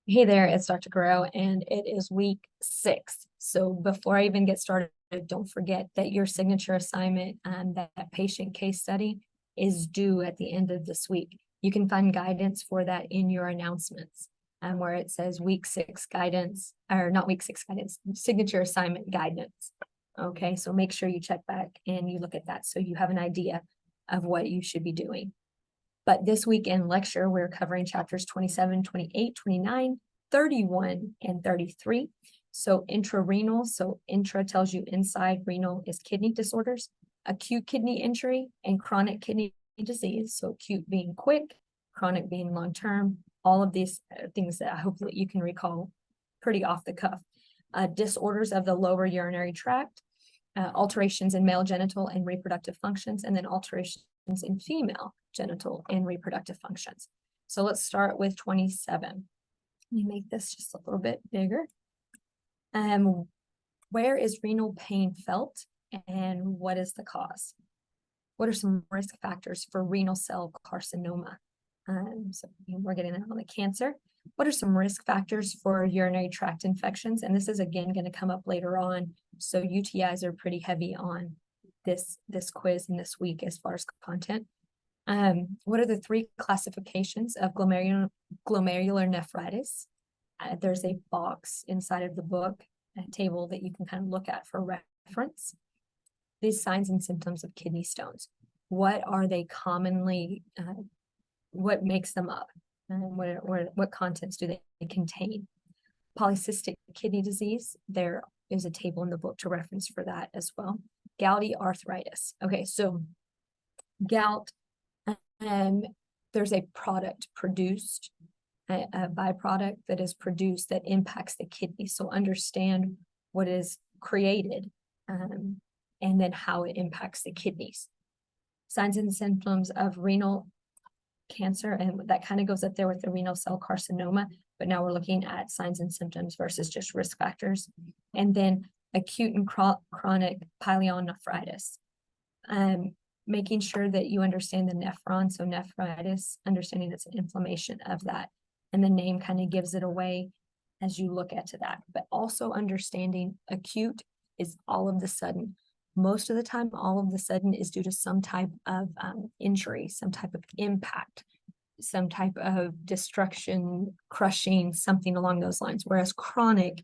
Hey there, it's Dr. Guerrero, and it is week 6. So before I even get started, don't forget that your signature assignment and that patient case study is due at the end of this week. You can find guidance for that in your announcements, where it says week 6 guidance, or not week 6 guidance, signature assignment guidance. Okay, so make sure you check back and you look at that so you have an idea of what you should be doing. But this week in lecture, we're covering chapters 27, 28, 29, 31, and 33. So intrarenal, so intra tells you inside, renal is kidney disorders, acute kidney injury, and chronic kidney disease. So acute being quick, chronic being long-term, all of these things that hopefully you can recall pretty off the cuff. Disorders of the lower urinary tract, alterations in male genital and reproductive functions, and then alterations in female genital and reproductive functions. So let's start with 27. Let me make this just a little bit bigger. Where is renal pain felt and what is the cause? What are some risk factors for renal cell carcinoma? So we're getting on the cancer. What are some risk factors for urinary tract infections? And this is again going to come up later on. So UTIs are pretty heavy on this quiz in this week as far as content. What are the 3 classifications of glomerular nephritis? There's a box inside of the book, a table that you can kind of look at for reference. These signs and symptoms of kidney stones. What are they commonly, what makes them up? What contents do they contain? Polycystic kidney disease, there is a table in the book to reference for that as well. Gouty arthritis. Okay, so gout, there's a product produced, a byproduct that is produced that impacts the kidney. So understand what is created and then how it impacts the kidneys. Signs and symptoms of renal cancer, and that kind of goes up there with the renal cell carcinoma, but now we're looking at signs and symptoms versus just risk factors. And then acute and chronic pyelonephritis. Making sure that you understand the nephron, so nephritis, understanding it's an inflammation of that. And the name kind of gives it away as you look at that. But also understanding acute is all of the sudden. Most of the time, all of the sudden is due to some type of injury, some type of impact, some type of destruction, crushing, something along those lines. Whereas chronic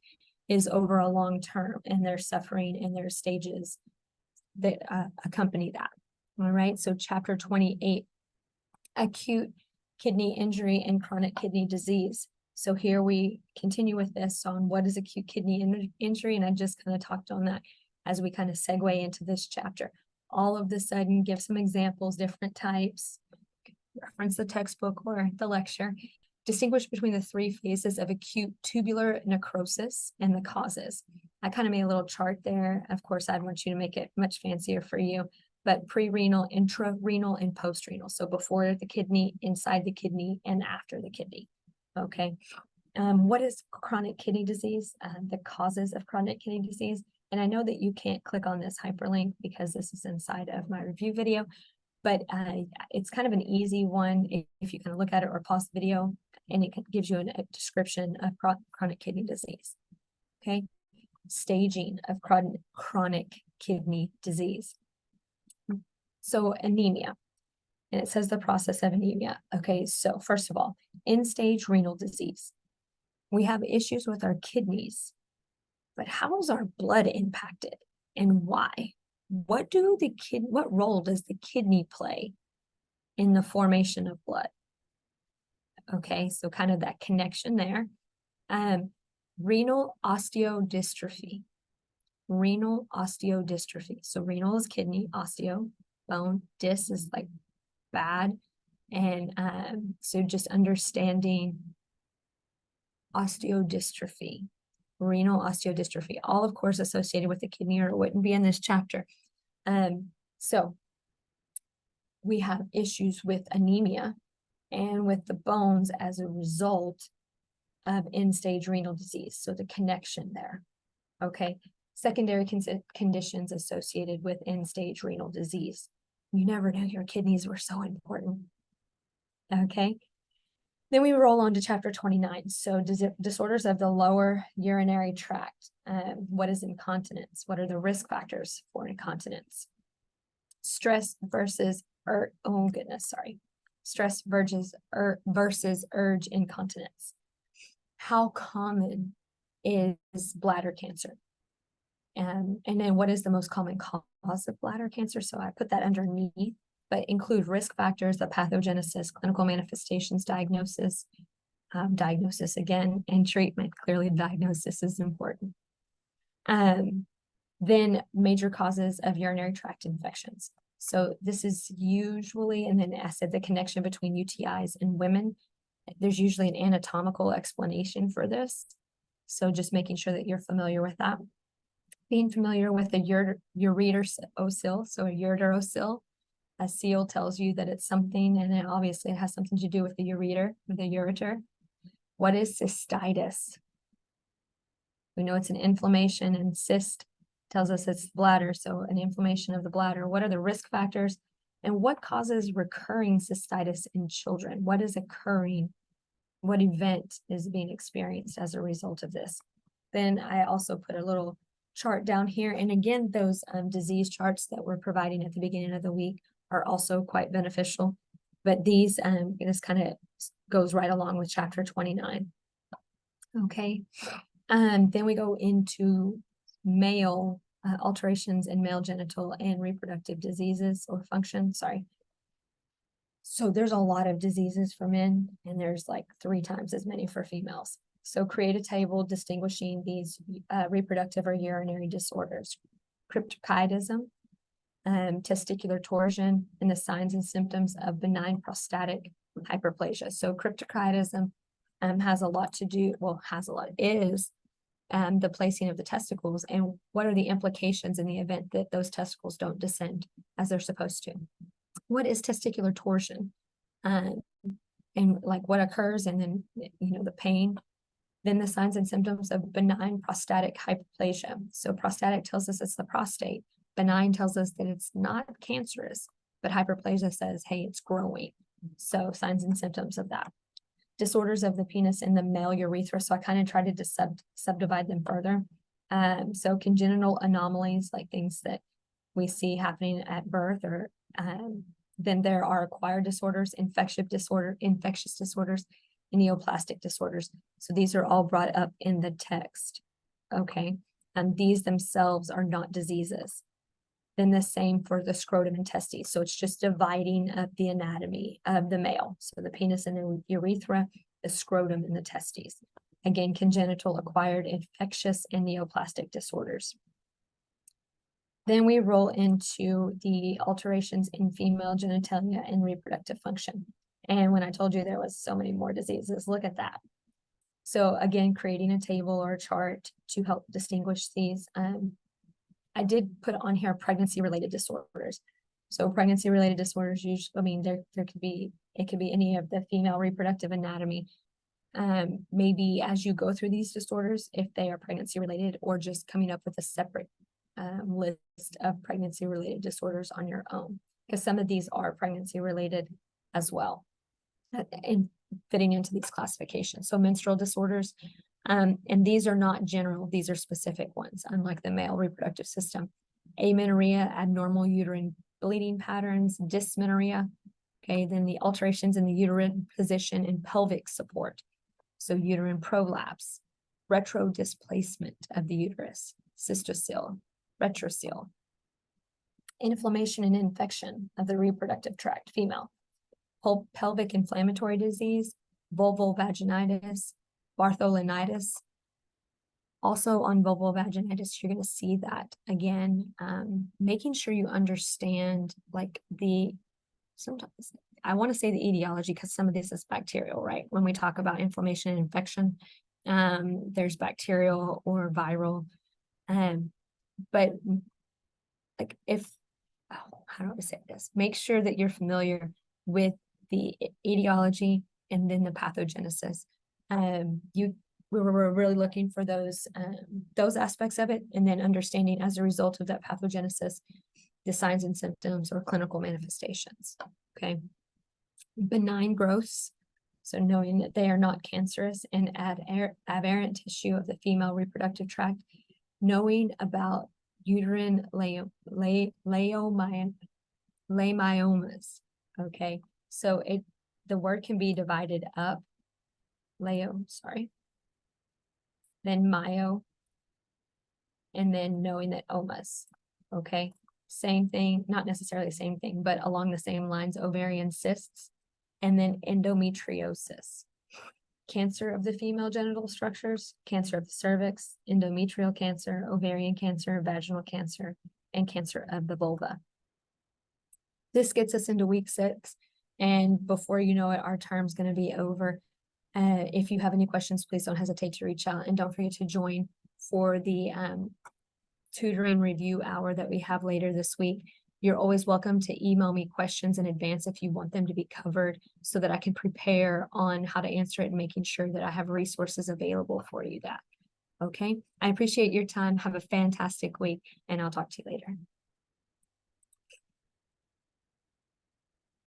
is over a long term and there's suffering and there's stages that accompany that. All right, so chapter 28, acute kidney injury and chronic kidney disease. So here we continue with this on what is acute kidney injury, and I just kind of talked on that as we kind of segue into this chapter. All of the sudden, give some examples, different types, reference the textbook or the lecture. Distinguish between the 3 phases of acute tubular necrosis and the causes. I kind of made a little chart there. Of course, I'd want you to make it much fancier for you, but pre-renal, intra-renal, and post-renal. So before the kidney, inside the kidney, and after the kidney. Okay. What is chronic kidney disease? The causes of chronic kidney disease. And I know that you can't click on this hyperlink because this is inside of my review video, but it's kind of an easy one if you can look at it or pause the video, and it gives you a description of chronic kidney disease. Okay. Staging of chronic kidney disease. So anemia, and it says the process of anemia. Okay, so first of all, end-stage renal disease. We have issues with our kidneys, but how is our blood impacted and why? What role does the kidney play in the formation of blood? Okay, so kind of that connection there. Renal osteodystrophy. Renal osteodystrophy. So renal is kidney, osteo, bone, dys is like bad. And so just understanding osteodystrophy, renal osteodystrophy, all of course associated with the kidney, or it wouldn't be in this chapter. So we have issues with anemia and with the bones as a result of end-stage renal disease. So the connection there. Okay. Secondary conditions associated with end-stage renal disease. You never knew your kidneys were so important. Okay. Then we roll on to chapter 29. So disorders of the lower urinary tract. What is incontinence? What are the risk factors for incontinence? Stress versus, oh goodness, sorry. Stress versus urge incontinence. How common is bladder cancer? And then what is the most common cause of bladder cancer? So I put that underneath, but include risk factors, the pathogenesis, clinical manifestations, diagnosis again, and treatment. Clearly, diagnosis is important. Then major causes of urinary tract infections. So this is usually, and then I said the connection between UTIs and women. There's usually an anatomical explanation for this. So just making sure that you're familiar with that. Being familiar with the ureterocele, so a ureterocele, a seal tells you that it's something, and then obviously it has something to do with the ureter. What is cystitis? We know it's an inflammation, and cyst tells us it's bladder, so an inflammation of the bladder. What are the risk factors? And what causes recurring cystitis in children? What is occurring? What event is being experienced as a result of this? Then I also put a little chart down here. And again, those disease charts that we're providing at the beginning of the week are also quite beneficial. But these, this kind of goes right along with chapter 29. Okay. Then we go into male alterations in male genital and reproductive diseases or function. Sorry. So there's a lot of diseases for men, and there's like 3 times as many for females. So create a table distinguishing these reproductive or urinary disorders: cryptorchidism, testicular torsion, and the signs and symptoms of benign prostatic hyperplasia. So cryptorchidism has a lot to do, is the placing of the testicles, and what are the implications in the event that those testicles don't descend as they're supposed to. What is testicular torsion? And like what occurs, and then, the pain. Then the signs and symptoms of benign prostatic hyperplasia. So prostatic tells us it's the prostate. Benign tells us that it's not cancerous, but hyperplasia says, hey, it's growing. So signs and symptoms of that. Disorders of the penis and the male urethra. So I kind of tried to subdivide them further. So congenital anomalies, like things that we see happening at birth, or then there are acquired disorders, infectious disorders, and neoplastic disorders. So these are all brought up in the text. Okay. And these themselves are not diseases. Then the same for the scrotum and testes. So it's just dividing up the anatomy of the male. So the penis and the urethra, the scrotum and the testes. Again, congenital, acquired, infectious, and neoplastic disorders. Then we roll into the alterations in female genitalia and reproductive function. And when I told you there was so many more diseases, look at that. So again, creating a table or a chart to help distinguish these. I did put on here pregnancy-related disorders. So pregnancy-related disorders, usually, it could be any of the female reproductive anatomy. Maybe as you go through these disorders, if they are pregnancy-related, or just coming up with a separate list of pregnancy-related disorders on your own, because some of these are pregnancy-related as well, and fitting into these classifications. So menstrual disorders, and these are not general, these are specific ones, unlike the male reproductive system. Amenorrhea, abnormal uterine bleeding patterns, dysmenorrhea. Okay, then the alterations in the uterine position and pelvic support. So uterine prolapse, retrodisplacement of the uterus, cystocele, retrocele. Inflammation and infection of the reproductive tract, female. Pelvic inflammatory disease, vulvovaginitis, bartholinitis. Also on vulvovaginitis, you're going to see that again, making sure you understand sometimes I want to say the etiology, because some of this is bacterial, right? When we talk about inflammation and infection, there's bacterial or viral, but like how do I say this? Make sure that you're familiar with the etiology and then the pathogenesis. We're really looking for those aspects of it, and then understanding as a result of that pathogenesis, the signs and symptoms or clinical manifestations. Okay. Benign growths. So knowing that they are not cancerous and aberrant tissue of the female reproductive tract, knowing about uterine leiomyomas. Okay, so the word can be divided up. Then myo, and then knowing that omas. Okay, same thing, not necessarily the same thing, but along the same lines, ovarian cysts, and then endometriosis. Cancer of the female genital structures, cancer of the cervix, endometrial cancer, ovarian cancer, vaginal cancer, and cancer of the vulva. This gets us into week 6, and before you know it, our term's going to be over. If you have any questions, please don't hesitate to reach out, and don't forget to join for the tutoring review hour that we have later this week. You're always welcome to email me questions in advance if you want them to be covered so that I can prepare on how to answer it and making sure that I have resources available for you. Okay, I appreciate your time. Have a fantastic week, and I'll talk to you later.